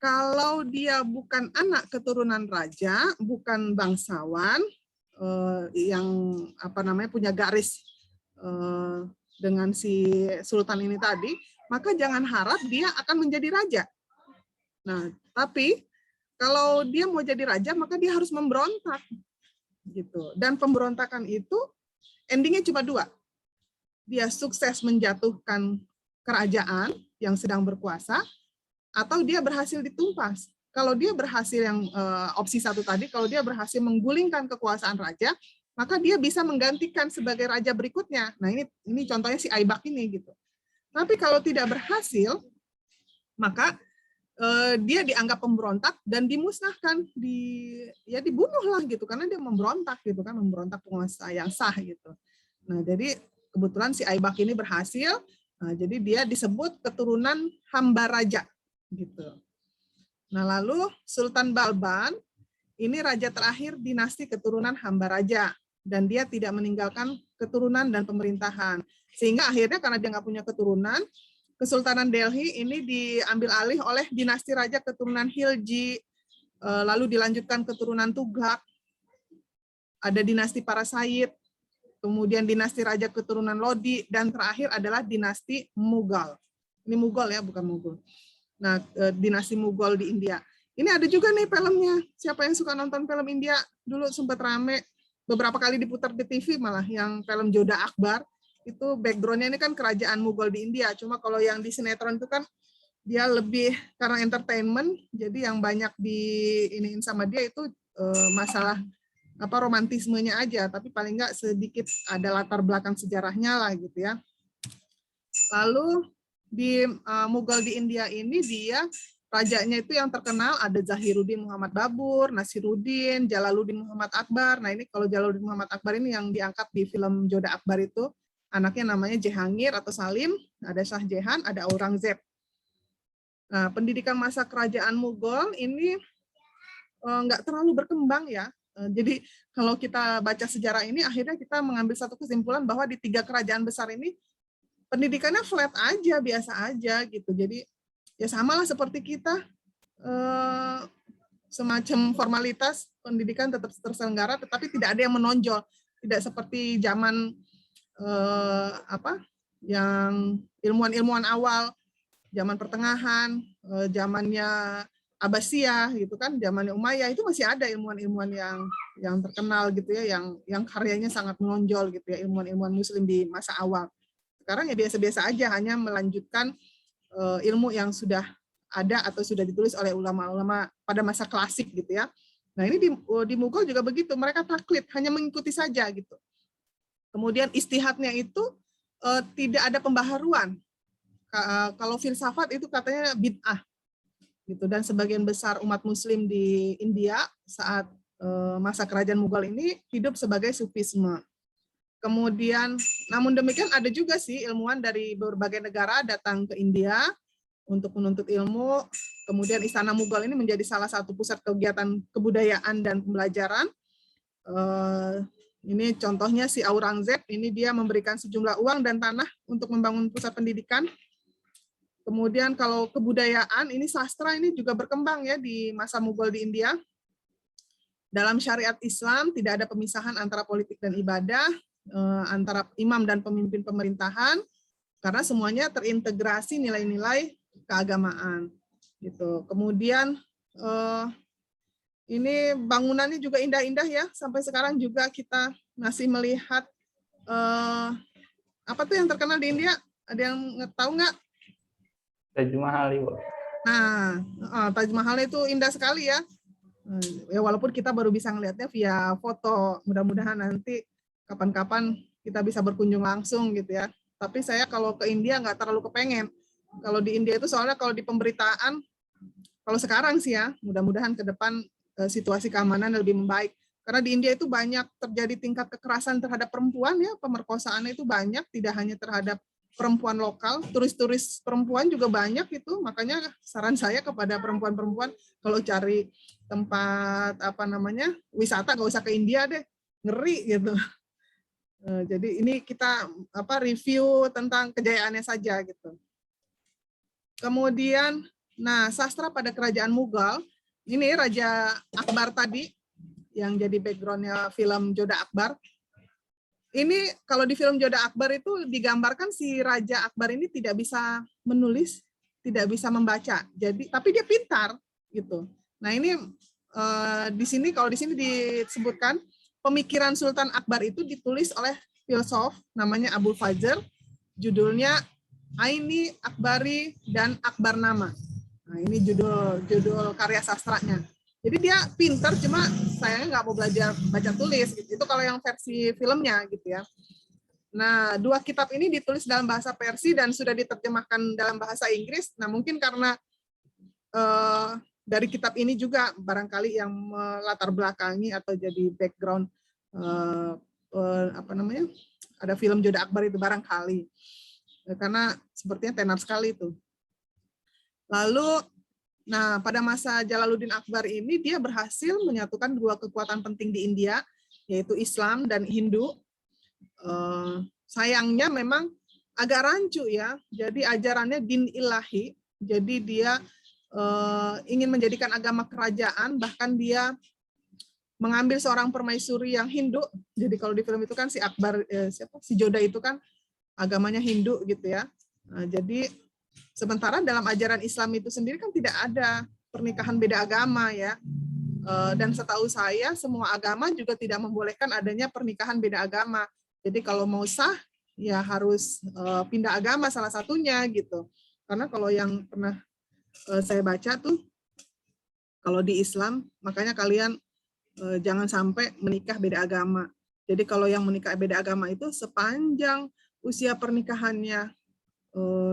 kalau dia bukan anak keturunan raja, bukan bangsawan yang punya garis dengan si sultan ini tadi, maka jangan harap dia akan menjadi raja. Nah, tapi kalau dia mau jadi raja, maka dia harus memberontak, gitu. Dan pemberontakan itu endingnya cuma dua. Dia sukses menjatuhkan kerajaan yang sedang berkuasa, atau dia berhasil ditumpas. Kalau dia berhasil yang opsi satu tadi, kalau dia berhasil menggulingkan kekuasaan raja, maka dia bisa menggantikan sebagai raja berikutnya. Nah ini contohnya si Aibak ini gitu. Tapi kalau tidak berhasil, maka dia dianggap pemberontak dan dimusnahkan, dibunuh lah gitu, karena dia memberontak gitu kan, memberontak penguasa yang sah gitu. Nah jadi kebetulan si Aibak ini berhasil, jadi dia disebut keturunan hamba raja gitu. Nah lalu Sultan Balban ini raja terakhir dinasti keturunan hamba raja, dan dia tidak meninggalkan keturunan dan pemerintahan, sehingga akhirnya karena dia nggak punya keturunan, Kesultanan Delhi ini diambil alih oleh dinasti raja keturunan Khilji, lalu dilanjutkan keturunan Tughlaq, ada dinasti Parasait, kemudian dinasti raja keturunan Lodi, dan terakhir adalah dinasti Mughal. Ini Mughal ya, bukan Mughal. Nah, dinasti Mughal di India. Ini ada juga nih filmnya. Siapa yang suka nonton film India? Dulu sempat rame, beberapa kali diputar di TV malah, yang film Jodha Akbar. Itu background-nya ini kan kerajaan Mughal di India. Cuma kalau yang di sinetron itu kan dia lebih karena entertainment, jadi yang banyak diiniin sama dia itu masalah romantismenya aja, tapi paling nggak sedikit ada latar belakang sejarahnya lah gitu ya. Lalu di Mughal di India ini, dia rajanya itu yang terkenal ada Zahiruddin Muhammad Babur, Nasiruddin, Jalaluddin Muhammad Akbar. Nah ini kalau Jalaluddin Muhammad Akbar ini yang diangkat di film Jodha Akbar itu, anaknya namanya Jehangir atau Salim, ada Shah Jahan, ada Aurangzeb. Nah pendidikan masa kerajaan Mughal ini nggak terlalu berkembang ya. Jadi kalau kita baca sejarah ini, akhirnya kita mengambil satu kesimpulan bahwa di 3 kerajaan besar ini pendidikannya flat aja, biasa aja gitu. Jadi ya samalah seperti kita, semacam formalitas pendidikan tetap terselenggara, tetapi tidak ada yang menonjol, tidak seperti zaman yang ilmuwan-ilmuwan awal, zaman pertengahan, zamannya Abbasiyah gitu kan, zamannya Umayyah, itu masih ada ilmuwan-ilmuwan yang terkenal gitu ya, yang karyanya sangat menonjol gitu ya, ilmuwan-ilmuwan Muslim di masa awal. Sekarang ya biasa-biasa aja, hanya melanjutkan ilmu yang sudah ada atau sudah ditulis oleh ulama-ulama pada masa klasik gitu ya. Nah ini di Mughal juga begitu, mereka taklid, hanya mengikuti saja gitu. Kemudian istihadnya itu tidak ada pembaharuan. Kalau filsafat itu katanya bid'ah gitu, dan sebagian besar umat Muslim di India saat masa kerajaan Mughal ini hidup sebagai sufisme. Kemudian, namun demikian ada juga sih ilmuwan dari berbagai negara datang ke India untuk menuntut ilmu. Kemudian Istana Mughal ini menjadi salah satu pusat kegiatan kebudayaan dan pembelajaran. Ini contohnya si Aurangzeb, ini dia memberikan sejumlah uang dan tanah untuk membangun pusat pendidikan. Kemudian kalau kebudayaan, ini sastra ini juga berkembang ya di masa Mughal di India. Dalam syariat Islam tidak ada pemisahan antara politik dan ibadah, antara imam dan pemimpin pemerintahan, karena semuanya terintegrasi nilai-nilai keagamaan gitu. Kemudian ini bangunannya juga indah-indah ya, sampai sekarang juga kita masih melihat apa tuh yang terkenal di India, ada yang tahu nggak? Taj Mahal, Ibu. Nah, Taj Mahal itu indah sekali ya. Ya walaupun kita baru bisa ngelihatnya via foto, mudah-mudahan nanti kapan-kapan kita bisa berkunjung langsung gitu ya. Tapi saya kalau ke India nggak terlalu kepengen. Kalau di India itu soalnya kalau di pemberitaan, kalau sekarang sih ya, mudah-mudahan ke depan situasi keamanan lebih membaik. Karena di India itu banyak terjadi tingkat kekerasan terhadap perempuan ya, pemerkosaan itu banyak, tidak hanya terhadap perempuan lokal, turis-turis perempuan juga banyak itu. Makanya saran saya kepada perempuan-perempuan kalau cari tempat apa namanya wisata nggak usah ke India deh, ngeri gitu. Jadi ini kita review tentang kejayaannya saja gitu. Kemudian, nah sastra pada kerajaan Mughal, ini Raja Akbar tadi yang jadi backgroundnya film Joda Akbar. Ini kalau di film Joda Akbar itu digambarkan si Raja Akbar ini tidak bisa menulis, tidak bisa membaca. Jadi tapi dia pintar gitu. Nah, ini di sini kalau di sini disebutkan pemikiran Sultan Akbar itu ditulis oleh filsuf namanya Abul Fazl, judulnya Aini Akbari dan Akbarnama. Nah, ini judul karya sastranya. Jadi dia pintar, cuma sayangnya nggak mau belajar baca tulis. Gitu. Itu kalau yang versi filmnya gitu ya. Nah, dua kitab ini ditulis dalam bahasa Persia dan sudah diterjemahkan dalam bahasa Inggris. Nah, mungkin karena dari kitab ini juga barangkali yang melatar belakangi atau jadi background ada film Joda Akbar itu barangkali. Karena sepertinya tenar sekali itu. Lalu nah, pada masa Jalaluddin Akbar ini dia berhasil menyatukan dua kekuatan penting di India, yaitu Islam dan Hindu. Sayangnya memang agak rancu ya. Jadi ajarannya din ilahi. Jadi dia ingin menjadikan agama kerajaan, bahkan dia mengambil seorang permaisuri yang Hindu. Jadi kalau di film itu kan si Akbar, si Joda itu kan agamanya Hindu gitu ya. Nah, jadi sementara dalam ajaran Islam itu sendiri kan tidak ada pernikahan beda agama ya. Dan setahu saya semua agama juga tidak membolehkan adanya pernikahan beda agama. Jadi kalau mau sah ya harus pindah agama salah satunya gitu. Karena kalau yang pernah saya baca tuh kalau di Islam makanya kalian jangan sampai menikah beda agama. Jadi kalau yang menikah beda agama itu sepanjang usia pernikahannya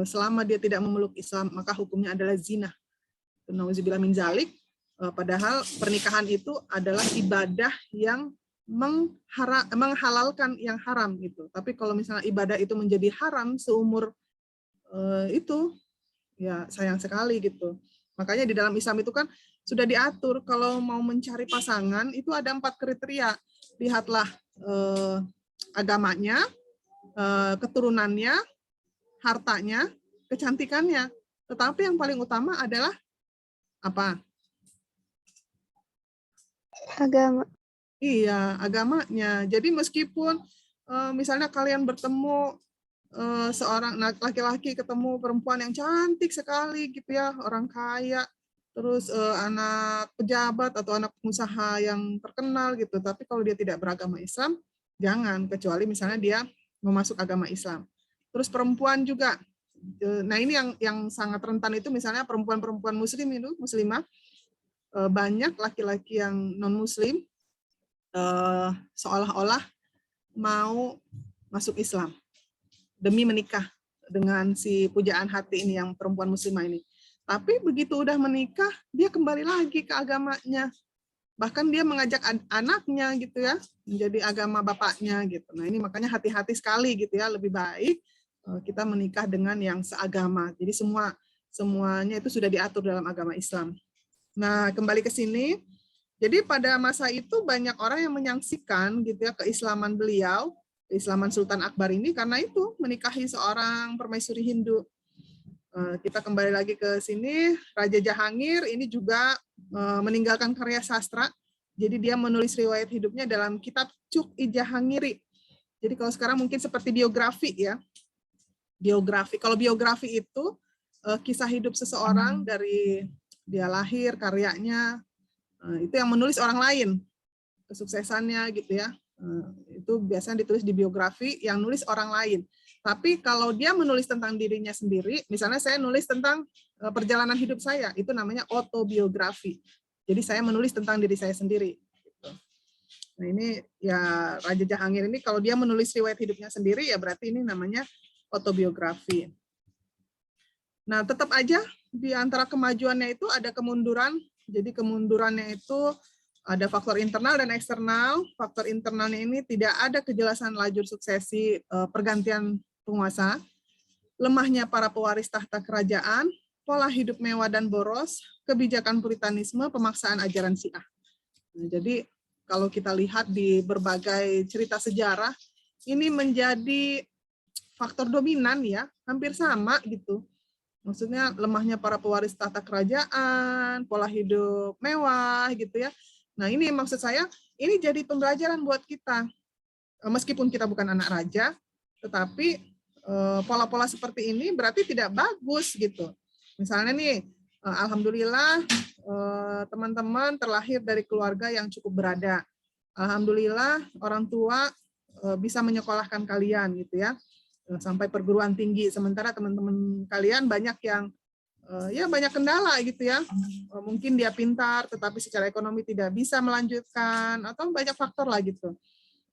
selama dia tidak memeluk Islam, maka hukumnya adalah zina. Nauzubillah min zalik. Padahal pernikahan itu adalah ibadah yang menghalalkan yang haram gitu. Tapi kalau misalnya ibadah itu menjadi haram seumur itu, ya sayang sekali gitu. Makanya di dalam Islam itu kan sudah diatur kalau mau mencari pasangan itu ada 4 kriteria. Lihatlah agamanya, keturunannya, hartanya, kecantikannya. Tetapi yang paling utama adalah apa? Agama. Iya, agamanya. Jadi meskipun misalnya kalian bertemu seorang laki-laki ketemu perempuan yang cantik sekali gitu ya, orang kaya, terus anak pejabat atau anak pengusaha yang terkenal gitu, tapi kalau dia tidak beragama Islam, jangan, kecuali misalnya dia memasuk agama Islam. Terus perempuan juga. Nah ini yang sangat rentan itu misalnya perempuan-perempuan muslim itu muslimah, banyak laki-laki yang non muslim seolah-olah mau masuk Islam demi menikah dengan si pujaan hati ini yang perempuan muslimah ini. Tapi begitu udah menikah, dia kembali lagi ke agamanya. Bahkan dia mengajak anaknya gitu ya, menjadi agama bapaknya gitu. Nah ini makanya hati-hati sekali gitu ya, lebih baik kita menikah dengan yang seagama. Jadi semuanya itu sudah diatur dalam agama Islam. Nah kembali ke sini, jadi pada masa itu banyak orang yang menyaksikan gitu ya keislaman beliau, keislaman Sultan Akbar ini karena itu menikahi seorang permaisuri Hindu. Kita kembali lagi ke sini, Raja Jahangir ini juga meninggalkan karya sastra. Jadi dia menulis riwayat hidupnya dalam kitab Cuk-i Jahangiri. Jadi kalau sekarang mungkin seperti biografi ya. Biografi. Kalau biografi itu kisah hidup seseorang dari dia lahir, karyanya, itu yang menulis orang lain, kesuksesannya gitu ya. Itu biasanya ditulis di biografi yang nulis orang lain. Tapi kalau dia menulis tentang dirinya sendiri, misalnya saya nulis tentang perjalanan hidup saya, itu namanya autobiografi. Jadi saya menulis tentang diri saya sendiri. Nah ini ya Raja Jahangir ini kalau dia menulis riwayat hidupnya sendiri, ya berarti ini namanya autobiografi. Nah tetap aja di antara kemajuannya itu ada kemunduran. Jadi kemundurannya itu ada faktor internal dan eksternal. Faktor internalnya ini tidak ada kejelasan lajur suksesi pergantian penguasa, lemahnya para pewaris tahta kerajaan, pola hidup mewah dan boros, kebijakan puritanisme, pemaksaan ajaran Syiah. Nah, jadi kalau kita lihat di berbagai cerita sejarah, ini menjadi faktor dominan ya, hampir sama gitu. Maksudnya lemahnya para pewaris tahta kerajaan, pola hidup mewah gitu ya. Nah ini maksud saya, ini jadi pembelajaran buat kita. Meskipun kita bukan anak raja, tetapi pola-pola seperti ini berarti tidak bagus gitu. Misalnya nih, alhamdulillah teman-teman terlahir dari keluarga yang cukup berada. Alhamdulillah orang tua bisa menyekolahkan kalian gitu ya, sampai perguruan tinggi. Sementara teman-teman kalian banyak yang ya banyak kendala gitu ya. Mungkin dia pintar tetapi secara ekonomi tidak bisa melanjutkan atau banyak faktor lah gitu.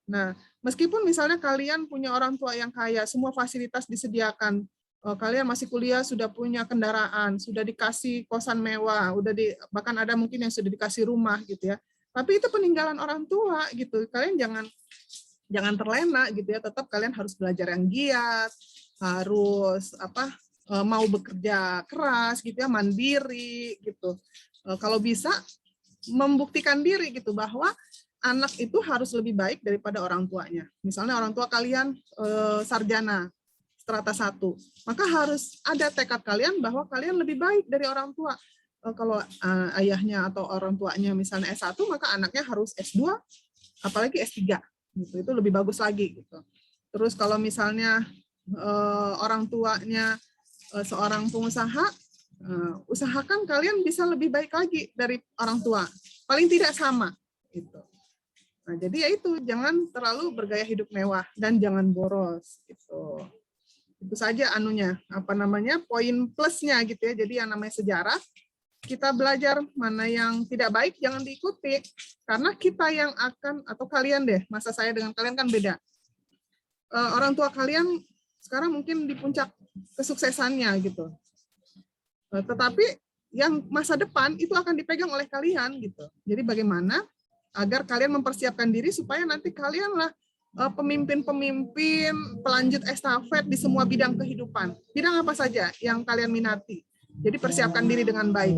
Nah, meskipun misalnya kalian punya orang tua yang kaya, semua fasilitas disediakan, kalian masih kuliah sudah punya kendaraan, sudah dikasih kosan mewah, bahkan ada mungkin yang sudah dikasih rumah gitu ya. Tapi itu peninggalan orang tua gitu. Kalian jangan terlena gitu ya. Tetap kalian harus belajar yang giat, harus mau bekerja keras gitu ya, mandiri gitu. Kalau bisa membuktikan diri gitu bahwa anak itu harus lebih baik daripada orang tuanya. Misalnya orang tua kalian sarjana strata 1, maka harus ada tekad kalian bahwa kalian lebih baik dari orang tua. Kalau ayahnya atau orang tuanya misalnya S1, maka anaknya harus S2, apalagi S3. Gitu. Itu lebih bagus lagi gitu. Terus kalau misalnya orang tuanya seorang pengusaha, usahakan kalian bisa lebih baik lagi dari orang tua. Paling tidak sama gitu. Nah, jadi ya itu, jangan terlalu bergaya hidup mewah dan jangan boros gitu. Itu saja poin plusnya gitu ya. Jadi yang namanya sejarah, kita belajar mana yang tidak baik jangan diikuti. Karena kita yang akan, atau kalian deh, masa saya dengan kalian kan beda. Orang tua kalian sekarang mungkin di puncak kesuksesannya gitu. Tetapi yang masa depan itu akan dipegang oleh kalian gitu. Jadi bagaimana agar kalian mempersiapkan diri supaya nanti kalianlah pemimpin-pemimpin pelanjut estafet di semua bidang kehidupan. Bidang apa saja yang kalian minati. Jadi persiapkan diri dengan baik.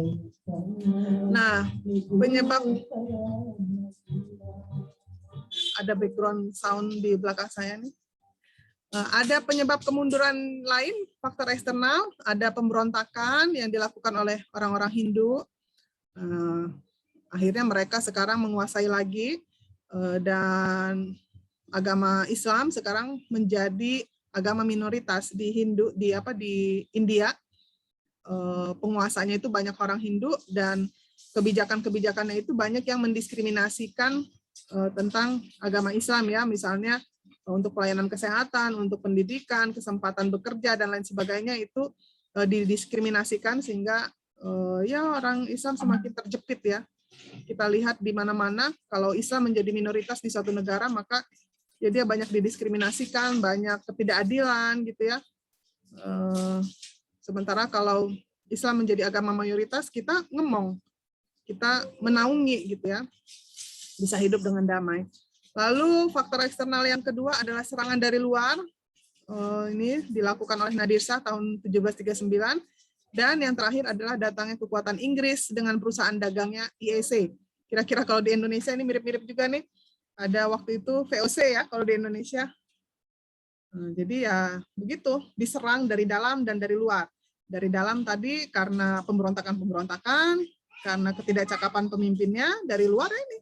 Nah, penyebab ada background sound di belakang saya nih. Ada penyebab kemunduran lain, faktor eksternal, ada pemberontakan yang dilakukan oleh orang-orang Hindu. Akhirnya mereka sekarang menguasai lagi, dan agama Islam sekarang menjadi agama minoritas di India. Penguasanya itu banyak orang Hindu dan kebijakan-kebijakannya itu banyak yang mendiskriminasikan tentang agama Islam ya, misalnya untuk pelayanan kesehatan, untuk pendidikan, kesempatan bekerja dan lain sebagainya itu didiskriminasikan sehingga ya orang Islam semakin terjepit ya. Kita lihat di mana-mana kalau Islam menjadi minoritas di suatu negara maka ya dia banyak didiskriminasikan, banyak ketidakadilan gitu ya. Sementara kalau Islam menjadi agama mayoritas kita ngemong, kita menaungi gitu ya, bisa hidup dengan damai. Lalu faktor eksternal yang kedua adalah serangan dari luar. Ini dilakukan oleh Nadir Shah tahun 1739. Dan yang terakhir adalah datangnya kekuatan Inggris dengan perusahaan dagangnya IEC. Kira-kira kalau di Indonesia ini mirip-mirip juga nih. Ada waktu itu VOC ya kalau di Indonesia. Jadi ya begitu, diserang dari dalam dan dari luar. Dari dalam tadi karena pemberontakan-pemberontakan, karena ketidakcakapan pemimpinnya, dari luar ini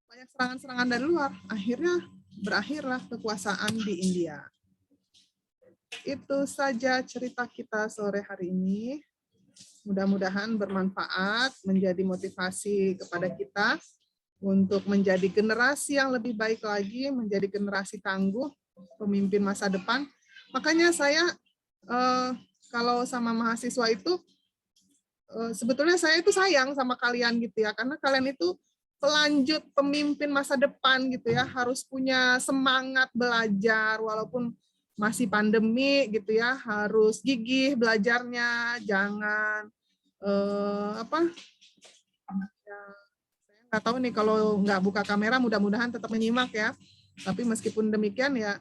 banyak serangan-serangan dari luar. Akhirnya berakhirlah kekuasaan di India. Itu saja cerita kita sore hari ini. Mudah-mudahan bermanfaat, menjadi motivasi kepada kita untuk menjadi generasi yang lebih baik lagi, menjadi generasi tangguh, pemimpin masa depan. Makanya saya kalau sama mahasiswa itu sebetulnya saya itu sayang sama kalian gitu ya, karena kalian itu pelanjut pemimpin masa depan gitu ya, harus punya semangat belajar walaupun masih pandemi gitu ya, harus gigih belajarnya, jangan ya, saya nggak tahu nih kalau nggak buka kamera, mudah-mudahan tetap menyimak ya. Tapi meskipun demikian ya,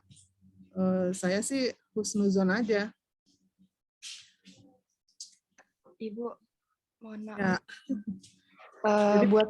saya sih husnuzon aja. Ibu, mohon maaf. Ya. Jadi, buat